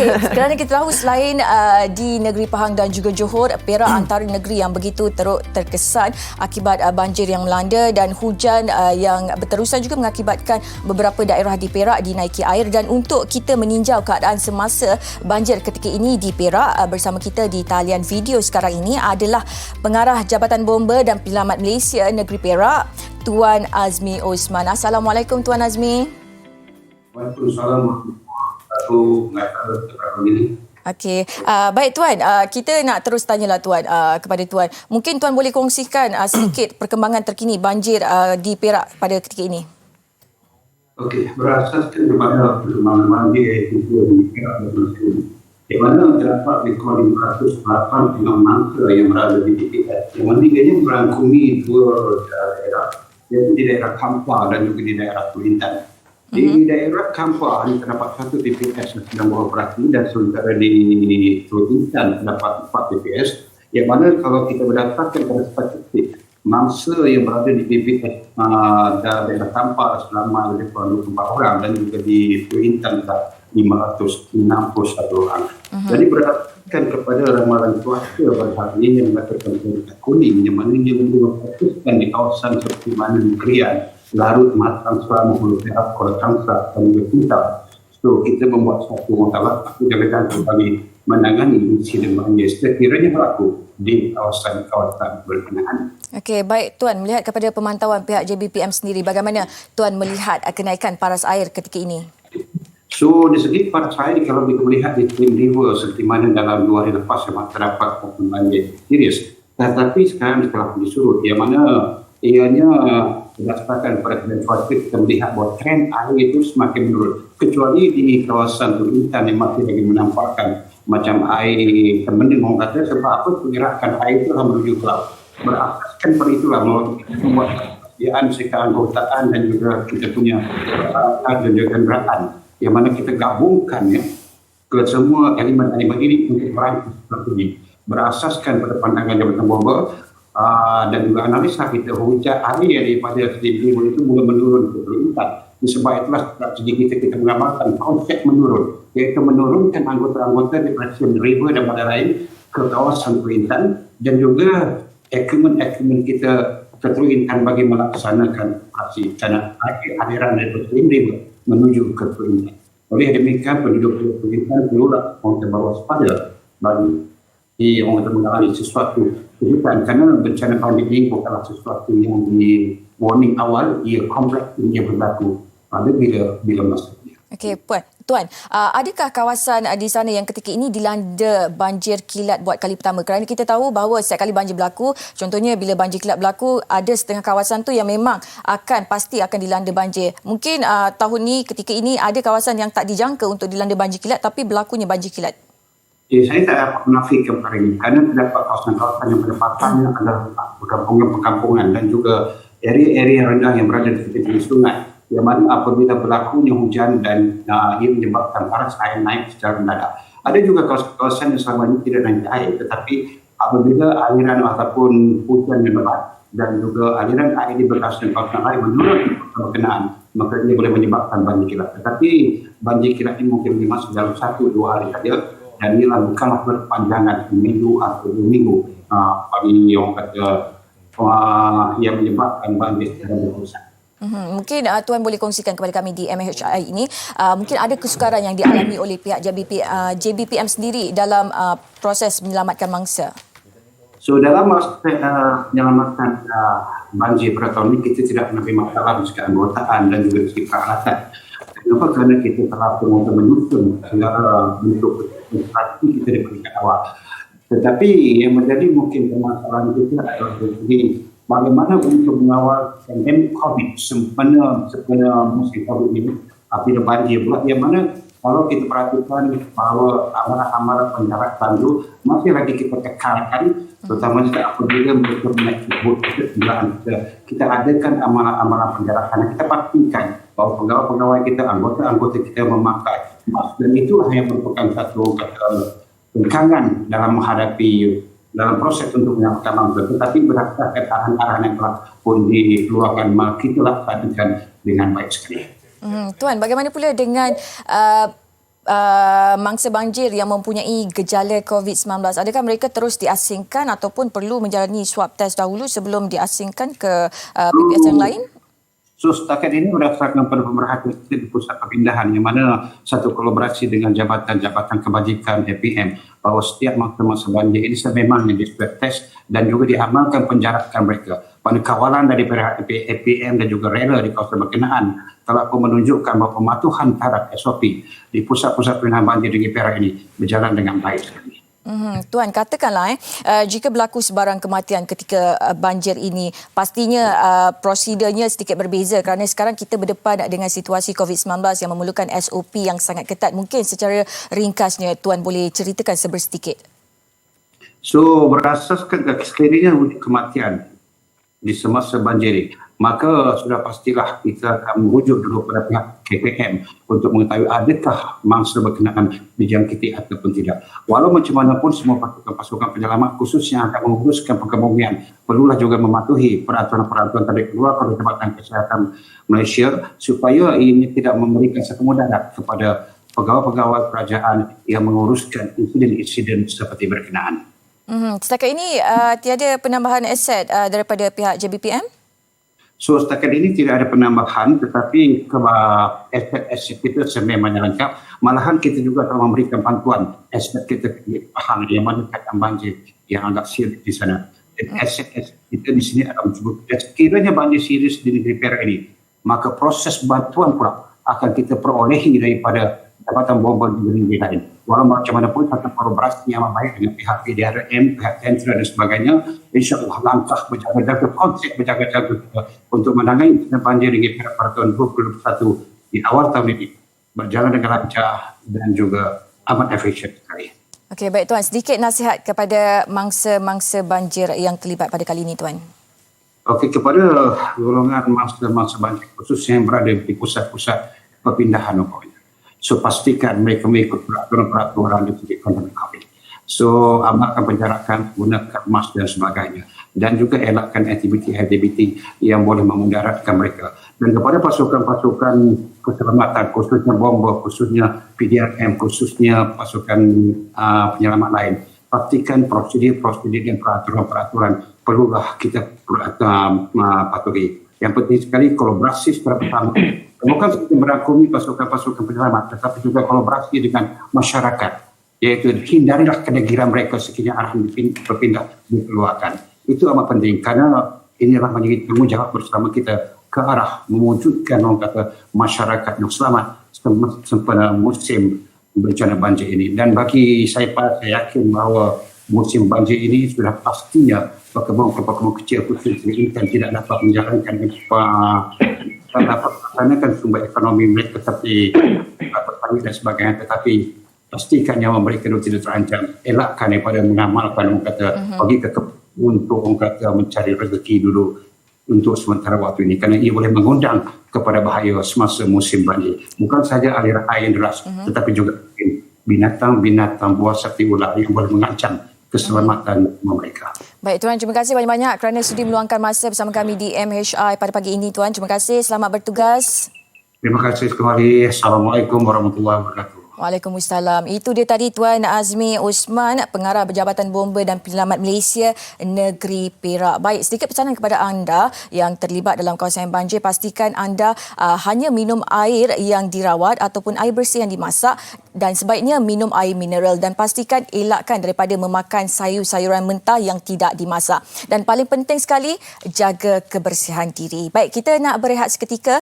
Kerana kita tahu selain di negeri Pahang dan juga Johor, Perak antara negeri yang begitu teruk terkesan akibat banjir yang melanda dan hujan yang berterusan juga mengakibatkan beberapa daerah di Perak dinaiki air. Dan untuk kita meninjau keadaan semasa banjir ketika ini di Perak, bersama kita di talian video sekarang ini adalah Pengarah Jabatan Bomba dan Penyelamat Malaysia Negeri Perak, Tuan Azmi Osman. Assalamualaikum Tuan Azmi. Waalaikumsalam. Aku nggak tahu tentang ini. Okey, baik Tuan, kita nak terus tanyalah Tuan kepada Tuan. Mungkin Tuan boleh kongsikan sedikit perkembangan terkini banjir di Perak pada ketika ini. Okey, berasaskan kepada perkembangan banjir di Perak dan Malaysia, di mana terdapat rekod 508 pengangka yang berada di PPS, yang mana ia merangkumi dua daerah, iaitu di daerah Kampar dan juga di daerah Kulintan. Di daerah Kampar ini terdapat satu TPS yang sedang beroperasi dan sementara di Kulintan terdapat 4 TPS, yang mana kalau kita berdasarkan pada statistik mangsa yang berada di TPS daerah Kampar selama lebih kurang 24 orang dan juga di Kulintan 561 orang. Jadi berdasarkan kepada ramalan cuaca pada hari ini yang mengatakan dekat kuning, yang mana ia memfokuskan di kawasan seperti mana Negerian, Larut, Matang, Selangor, Hulu Perak, Kuala Kangsar dan juga Kuntang. So kita membuat satu masalah aku jangkaan bagi menangani insiden banjir sekiranya berlaku di kawasan berkenaan. Okey, baik Tuan, melihat kepada pemantauan pihak JBPM sendiri, bagaimana Tuan melihat kenaikan paras air ketika ini? So, di segi paras air, kalau kita melihat di Twin River seperti mana dalam 2 hari lepas memang terdapat banjir serius. Tetapi sekarang telah disurut, yang mana ianya berdasarkan perhatian cuaca kita melihat bahawa trend air itu semakin menurun. Kecuali di kawasan Kulintan yang masih lagi menampakkan macam air termendung, orang kata sebab apa pergerakan air itu menuju ke laut. Berasaskan pada itulah kita membuat kesediaan keanggotaan dan juga kita punya dan juga kenderaan, yang mana kita gabungkan ke semua elemen-elemen ini untuk meraih sesuatu ini. Berasaskan pada pandangan Jabatan Bomba dan juga analisa kita, hujan air daripada segi itu mula menurun ke Kulintan. Sebab itulah strategi kita mengamalkan konsep menurun, iaitu menurunkan anggota-anggota di Persian River dan pada lain ke kawasan Kulintan, dan juga ekonomi kita ke Kulintan bagi melaksanakan operasi dan aliran dari Persian River menuju ke Kulintan. Oleh demikian, penduduk Kulintan perlulah untuk berwaspada bagi orang itu mengalami sesuatu kejutan, kerana bencana pandemik ini bukanlah sesuatu yang di warning awal, ia kompleks, ia berlaku pada bila masanya. Okey, Tuan, adakah kawasan di sana yang ketika ini dilanda banjir kilat buat kali pertama? Kerana kita tahu bahawa setiap kali banjir berlaku, contohnya bila banjir kilat berlaku, ada setengah kawasan tu yang memang pasti akan dilanda banjir. Mungkin tahun ni ketika ini ada kawasan yang tak dijangka untuk dilanda banjir kilat tapi berlakunya banjir kilat. Saya tak dapat menafikan perkara ini kerana terdapat kawasan-kawasan yang pendapatannya adalah perkampungan dan juga area-area rendah yang berada di tepi sungai, yang mana apabila berlakunya hujan dan ia menyebabkan paras air naik secara mendadak. Ada juga kawasan yang selama ini tidak naik air, tetapi apabila aliran ataupun hujan yang lebat dan juga aliran air di berkawasan kawasan lain menurun berkenaan, maka ia boleh menyebabkan banjir kilat. Tetapi banjir kilat ini mungkin masuk dalam 1-2 hari saja, dan ia bukanlah berpanjangan minggu atau 2 minggu bagi orang kata yang menyebabkan banjir secara berterusan. Mungkin Tuan boleh kongsikan kepada kami di MHI ini, mungkin ada kesukaran yang dialami oleh pihak JBPM sendiri dalam proses menyelamatkan mangsa. So dalam aspek menyelamatkan banjir pada tahun ini, kita tidak menemui masalah dari segi anggotaan dan juga dari segi peralatan. Kenapa? Kerana kita telah menyusun segala bentuk strategi kita di peringkat awal. Tetapi yang menjadi mungkin permasalahan kita adalah dari bagaimana untuk mengawal pandemik COVID sempena musim COVID ini apabila banjir pula, yang mana kalau kita perhatikan bahawa amalan-amalan pendaratan itu masih lagi kita kekalkan, terutama apabila mereka menyebut kita adakan amalan-amalan pendaratan. Kita pastikan bahawa pegawai-pegawai kita, anggota-anggota kita memakai mask, dan itulah yang merupakan satu kekangan dalam menghadapi dalam proses untuk menyelamatkan bangsa. Tetapi berdasarkan arahan-arahan yang telah pun dikeluarkan, maka kita laksanakan dengan baik sekali. Tuan, bagaimana pula dengan mangsa banjir yang mempunyai gejala COVID-19, adakah mereka terus diasingkan ataupun perlu menjalani swab test dahulu sebelum diasingkan ke PPS yang lain? So setakat ini berdasarkan pada pemerhatian di pusat perpindahan yang mana satu kolaborasi dengan jabatan-jabatan kebajikan APM bahawa setiap mangsa banjir ini sememangnya di swab test dan juga diamalkan penjarakan mereka. Pada kawalan dari pihak APM dan juga rela di kawasan berkenaan telah pun menunjukkan bahawa pematuhan terhadap SOP di pusat-pusat penanganan banjir di Perak ini berjalan dengan baik sekali. Tuan, katakanlah jika berlaku sebarang kematian ketika banjir ini, pastinya prosedurnya sedikit berbeza kerana sekarang kita berdepan dengan situasi COVID-19 yang memerlukan SOP yang sangat ketat. Mungkin secara ringkasnya Tuan boleh ceritakan sedikit. So berasaskan sekiranya wujud kematian di semasa banjir ini, maka sudah pastilah kita akan merujuk dulu pada pihak KPM untuk mengetahui adakah mangsa berkenaan dijangkiti ataupun tidak. Walau macam mana pun semua pasukan penyelamat khusus yang akan menguruskan pengebumian perlulah juga mematuhi peraturan-peraturan tadi keluar oleh Jabatan Kesihatan Malaysia supaya ini tidak memberikan satu mudarat kepada pegawai-pegawai kerajaan yang menguruskan insiden-insiden seperti berkenaan. Setakat ini tiada penambahan aset daripada pihak JBPM? So setakat ini tidak ada penambahan tetapi aset kita sememangnya lengkap. Malahan kita juga telah memberikan bantuan aset kita ke Pahang yang mana kaitan banjir yang agak serius di sana. Dan aset kita di sini akan disebut sekiranya banjir serius di negeri Perak ini, maka proses bantuan pula akan kita perolehi daripada Jabatan Bomba di negeri lain. Walau macam mana pun satu kolaborasi yang baik dengan pihak PDRM, pihak Tentera dan sebagainya, insya-Allah langkah berjaga-jaga, konsep berjaga-jaga untuk menangani insiden banjir di Perak pada tahun 2021 di awal tahun ini berjalan dengan lancar dan juga amat efisien sekali. Okey, baik Tuan, sedikit nasihat kepada mangsa-mangsa banjir yang terlibat pada kali ini Tuan. Okey, kepada golongan mangsa banjir khususnya yang berada di pusat-pusat perpindahan umpamanya. So pastikan mereka mengikut peraturan-peraturan di segi pandemik COVID. So amalkan penjarakan, gunakan mask dan sebagainya. Dan juga elakkan aktiviti-aktiviti yang boleh memudaratkan mereka. Dan kepada pasukan-pasukan keselamatan, khususnya bomba, khususnya PDRM, khususnya pasukan penyelamat lain, pastikan prosedur-prosedur dan peraturan-peraturan perlulah kita patuhi. Yang penting sekali kolaborasi secara bersama. Bukan saja merangkumi pasukan-pasukan penyelamat, tetapi juga kolaborasi dengan masyarakat. Iaitu hindarilah kenegiran mereka sekiranya arahan berpindah dikeluarkan. Itu amat penting kerana inilah menjadi tanggungjawab bersama kita ke arah mewujudkan masyarakat yang selamat sempena musim bencana banjir ini. Dan bagi saya yakin bahawa musim banjir ini sudah pastinya pekebun kecil khusus ini kan tidak dapat menjalankan dapat melaksanakan sumber ekonomi mereka seperti petani dan sebagainya, tetapi pastikan nyawa mereka tidak terancam. Elakkan daripada mengamalkan pergi ke kebun untuk mencari rezeki dulu untuk sementara waktu ini kerana ia boleh mengundang kepada bahaya semasa musim banjir. Bukan saja aliran air yang deras tetapi juga binatang-binatang buah seperti ular yang boleh mengancam keselamatan mereka. Baik Tuan, terima kasih banyak-banyak kerana sudi meluangkan masa bersama kami di MHI pada pagi ini Tuan. Terima kasih, selamat bertugas. Terima kasih kembali. Assalamualaikum warahmatullahi wabarakatuh. Waalaikumsalam. Itu dia tadi Tuan Azmi Osman, Pengarah Berjabatan Bomba dan Penyelamat Malaysia Negeri Perak. Baik, sedikit pesanan kepada anda yang terlibat dalam kawasan banjir. Pastikan anda hanya minum air yang dirawat ataupun air bersih yang dimasak dan sebaiknya minum air mineral dan pastikan elakkan daripada memakan sayur-sayuran mentah yang tidak dimasak. Dan paling penting sekali, jaga kebersihan diri. Baik, kita nak berehat seketika.